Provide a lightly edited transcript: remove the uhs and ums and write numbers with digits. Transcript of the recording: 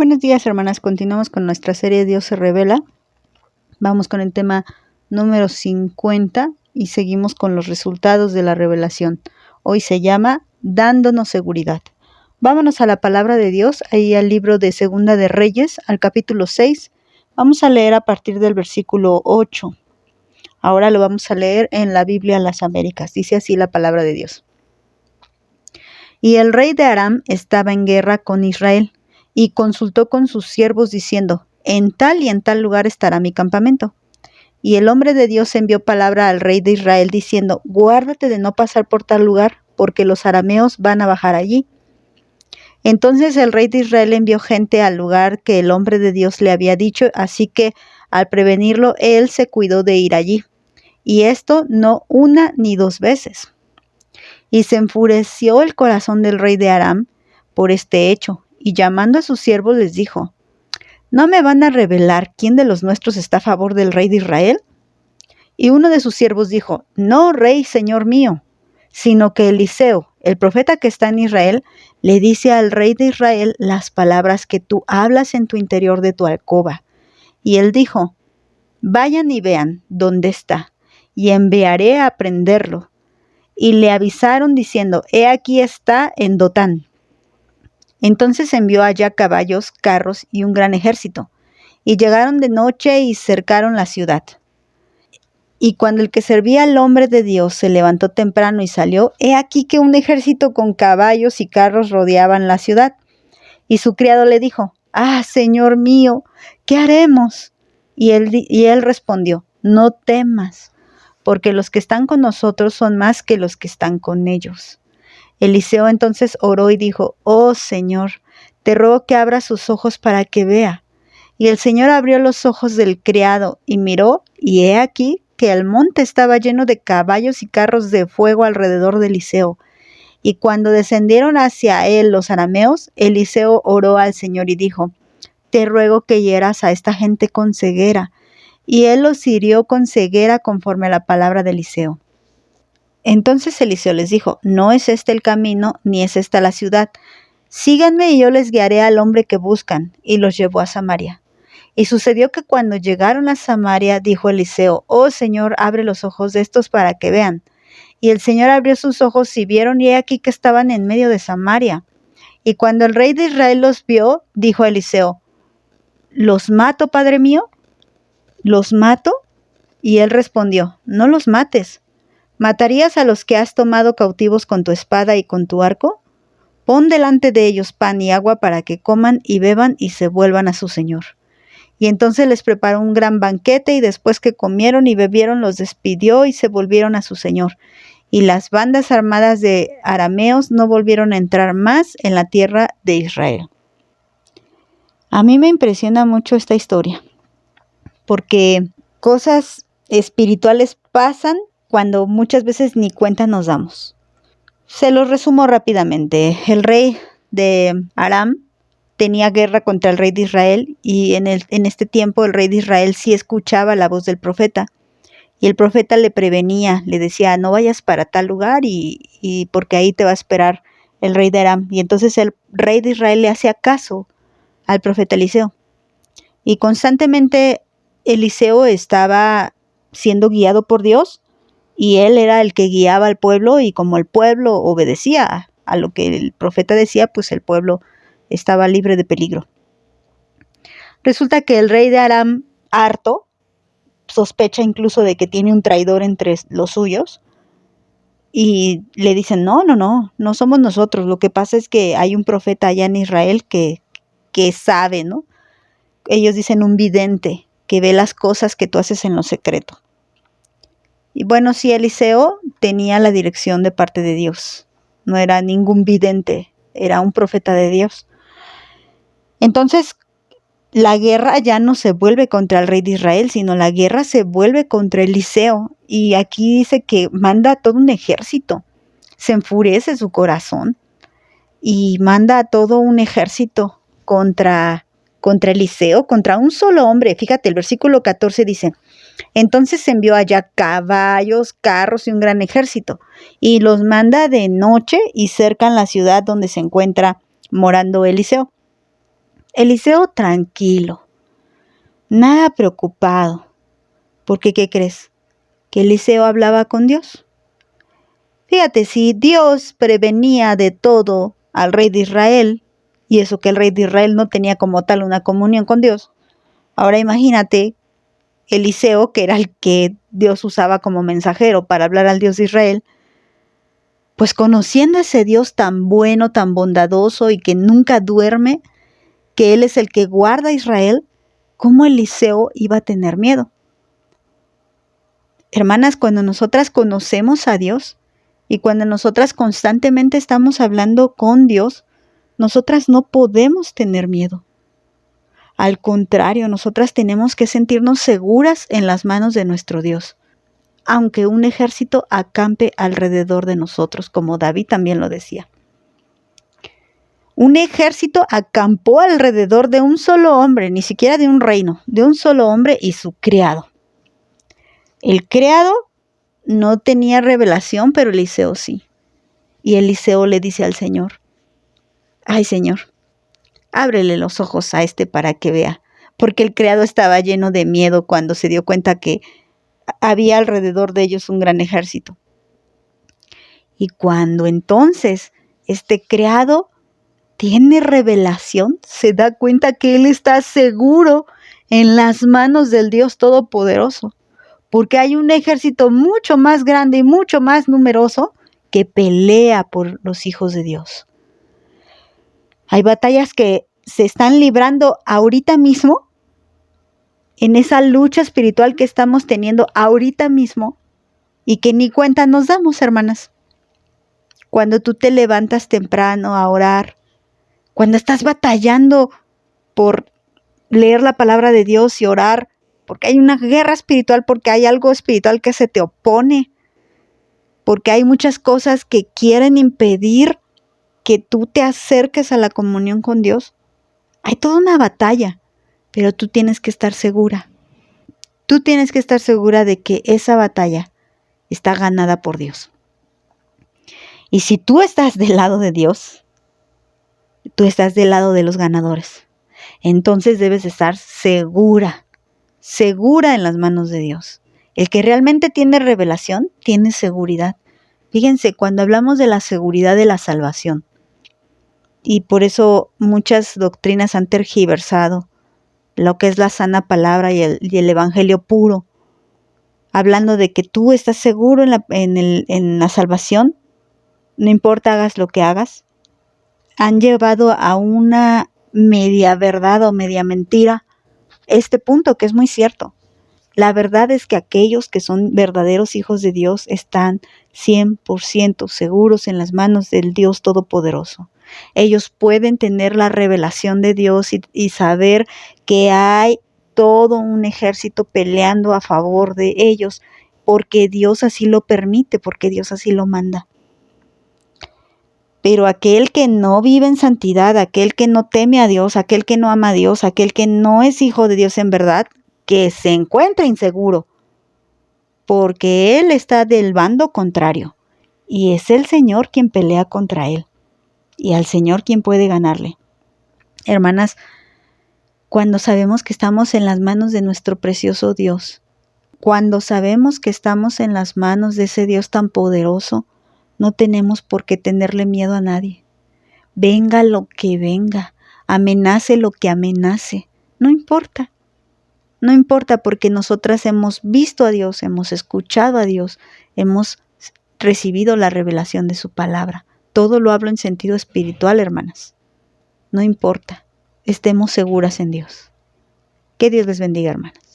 Buenos días, hermanas. Continuamos con nuestra serie Dios se revela. Vamos con el tema número 50 y seguimos con los resultados de la revelación. Hoy se llama Dándonos seguridad. Vámonos a la palabra de Dios, ahí al libro de Segunda de Reyes, al capítulo 6. Vamos a leer a partir del versículo 8. Ahora lo vamos a leer en la Biblia Las Américas. Dice así la palabra de Dios. Y el rey de Aram estaba en guerra con Israel, y consultó con sus siervos diciendo: en tal y en tal lugar estará mi campamento. Y el hombre de Dios envió palabra al rey de Israel diciendo: guárdate de no pasar por tal lugar, porque los arameos van a bajar allí. Entonces el rey de Israel envió gente al lugar que el hombre de Dios le había dicho, así que al prevenirlo, él se cuidó de ir allí. Y esto no una ni dos veces. Y se enfureció el corazón del rey de Aram por este hecho, y llamando a sus siervos les dijo: ¿no me van a revelar quién de los nuestros está a favor del rey de Israel? Y uno de sus siervos dijo: no, rey, señor mío, sino que Eliseo, el profeta que está en Israel, le dice al rey de Israel las palabras que tú hablas en tu interior de tu alcoba. Y él dijo: vayan y vean dónde está, y enviaré a prenderlo. Y le avisaron diciendo: he aquí está en Dotán. Entonces envió allá caballos, carros y un gran ejército, y llegaron de noche y cercaron la ciudad. Y cuando el que servía al hombre de Dios se levantó temprano y salió, he aquí que un ejército con caballos y carros rodeaban la ciudad. Y su criado le dijo: ah, señor mío, ¿qué haremos? Y él respondió: no temas, porque los que están con nosotros son más que los que están con ellos. Eliseo entonces oró y dijo: oh Señor, te ruego que abra sus ojos para que vea. Y el Señor abrió los ojos del criado y miró, y he aquí que el monte estaba lleno de caballos y carros de fuego alrededor de Eliseo. Y cuando descendieron hacia él los arameos, Eliseo oró al Señor y dijo: te ruego que hieras a esta gente con ceguera. Y él los hirió con ceguera conforme a la palabra de Eliseo. Entonces Eliseo les dijo: no es este el camino, ni es esta la ciudad. Síganme y yo les guiaré al hombre que buscan. Y los llevó a Samaria. Y sucedió que cuando llegaron a Samaria, dijo Eliseo: oh Señor, abre los ojos de estos para que vean. Y el Señor abrió sus ojos y vieron, y he aquí que estaban en medio de Samaria. Y cuando el rey de Israel los vio, dijo a Eliseo: ¿los mato, padre mío? ¿Los mato? Y él respondió: no los mates. ¿Matarías a los que has tomado cautivos con tu espada y con tu arco? Pon delante de ellos pan y agua para que coman y beban y se vuelvan a su señor. Y entonces les preparó un gran banquete, y después que comieron y bebieron los despidió y se volvieron a su señor. Y las bandas armadas de arameos no volvieron a entrar más en la tierra de Israel. A mí me impresiona mucho esta historia, porque cosas espirituales pasan cuando muchas veces ni cuenta nos damos. Se los resumo rápidamente. El rey de Aram tenía guerra contra el rey de Israel, y en este tiempo el rey de Israel sí escuchaba la voz del profeta. Y el profeta le prevenía, le decía: no vayas para tal lugar y porque ahí te va a esperar el rey de Aram. Y entonces el rey de Israel le hacía caso al profeta Eliseo. Y constantemente Eliseo estaba siendo guiado por Dios, y él era el que guiaba al pueblo, y como el pueblo obedecía a lo que el profeta decía, pues el pueblo estaba libre de peligro. Resulta que el rey de Aram, harto, sospecha incluso de que tiene un traidor entre los suyos, y le dicen: no somos nosotros, lo que pasa es que hay un profeta allá en Israel que sabe, ¿no? Ellos dicen un vidente, que ve las cosas que tú haces en lo secreto. Y bueno, sí, Eliseo tenía la dirección de parte de Dios. No era ningún vidente, era un profeta de Dios. Entonces, la guerra ya no se vuelve contra el rey de Israel, sino la guerra se vuelve contra Eliseo. Y aquí dice que manda a todo un ejército. Se enfurece su corazón y manda a todo un ejército contra Eliseo, contra un solo hombre. Fíjate, el versículo 14 dice: entonces envió allá caballos, carros y un gran ejército, y los manda de noche y cercan la ciudad donde se encuentra morando Eliseo. Eliseo tranquilo, nada preocupado, porque ¿qué crees? Que Eliseo hablaba con Dios. Fíjate, si Dios prevenía de todo al rey de Israel, y eso que el rey de Israel no tenía como tal una comunión con Dios, ahora imagínate Eliseo, que era el que Dios usaba como mensajero para hablar al Dios de Israel, pues conociendo a ese Dios tan bueno, tan bondadoso y que nunca duerme, que Él es el que guarda a Israel, ¿cómo Eliseo iba a tener miedo? Hermanas, cuando nosotras conocemos a Dios y cuando nosotras constantemente estamos hablando con Dios, nosotras no podemos tener miedo. Al contrario, nosotras tenemos que sentirnos seguras en las manos de nuestro Dios, aunque un ejército acampe alrededor de nosotros, como David también lo decía. Un ejército acampó alrededor de un solo hombre, ni siquiera de un reino, de un solo hombre y su criado. El criado no tenía revelación, pero Eliseo sí. Y Eliseo le dice al Señor, ay Señor, ábrele los ojos a este para que vea, porque el criado estaba lleno de miedo cuando se dio cuenta que había alrededor de ellos un gran ejército. Y cuando entonces este criado tiene revelación, se da cuenta que él está seguro en las manos del Dios Todopoderoso, porque hay un ejército mucho más grande y mucho más numeroso que pelea por los hijos de Dios. Hay batallas que se están librando ahorita mismo, en esa lucha espiritual que estamos teniendo ahorita mismo, y que ni cuenta nos damos, hermanas. Cuando tú te levantas temprano a orar, cuando estás batallando por leer la palabra de Dios y orar, porque hay una guerra espiritual, porque hay algo espiritual que se te opone, porque hay muchas cosas que quieren impedir que tú te acerques a la comunión con Dios. Hay toda una batalla, pero tú tienes que estar segura. Tú tienes que estar segura de que esa batalla está ganada por Dios. Y si tú estás del lado de Dios, tú estás del lado de los ganadores. Entonces debes estar segura en las manos de Dios. El que realmente tiene revelación, tiene seguridad. Fíjense, cuando hablamos de la seguridad de la salvación, y por eso muchas doctrinas han tergiversado lo que es la sana palabra y el evangelio puro, hablando de que tú estás seguro en la salvación, no importa hagas lo que hagas, han llevado a una media verdad o media mentira este punto que es muy cierto. La verdad es que aquellos que son verdaderos hijos de Dios están 100% seguros en las manos del Dios Todopoderoso. Ellos pueden tener la revelación de Dios y saber que hay todo un ejército peleando a favor de ellos, porque Dios así lo permite, porque Dios así lo manda. Pero aquel que no vive en santidad, aquel que no teme a Dios, aquel que no ama a Dios, aquel que no es hijo de Dios en verdad, que se encuentra inseguro, porque él está del bando contrario, y es el Señor quien pelea contra él, y al Señor quien puede ganarle. Hermanas, cuando sabemos que estamos en las manos de nuestro precioso Dios, cuando sabemos que estamos en las manos de ese Dios tan poderoso, no tenemos por qué tenerle miedo a nadie. Venga lo que venga, amenace lo que amenace, no importa. No importa, porque nosotras hemos visto a Dios, hemos escuchado a Dios, hemos recibido la revelación de su palabra. Todo lo hablo en sentido espiritual, hermanas. No importa, estemos seguras en Dios. Que Dios les bendiga, hermanas.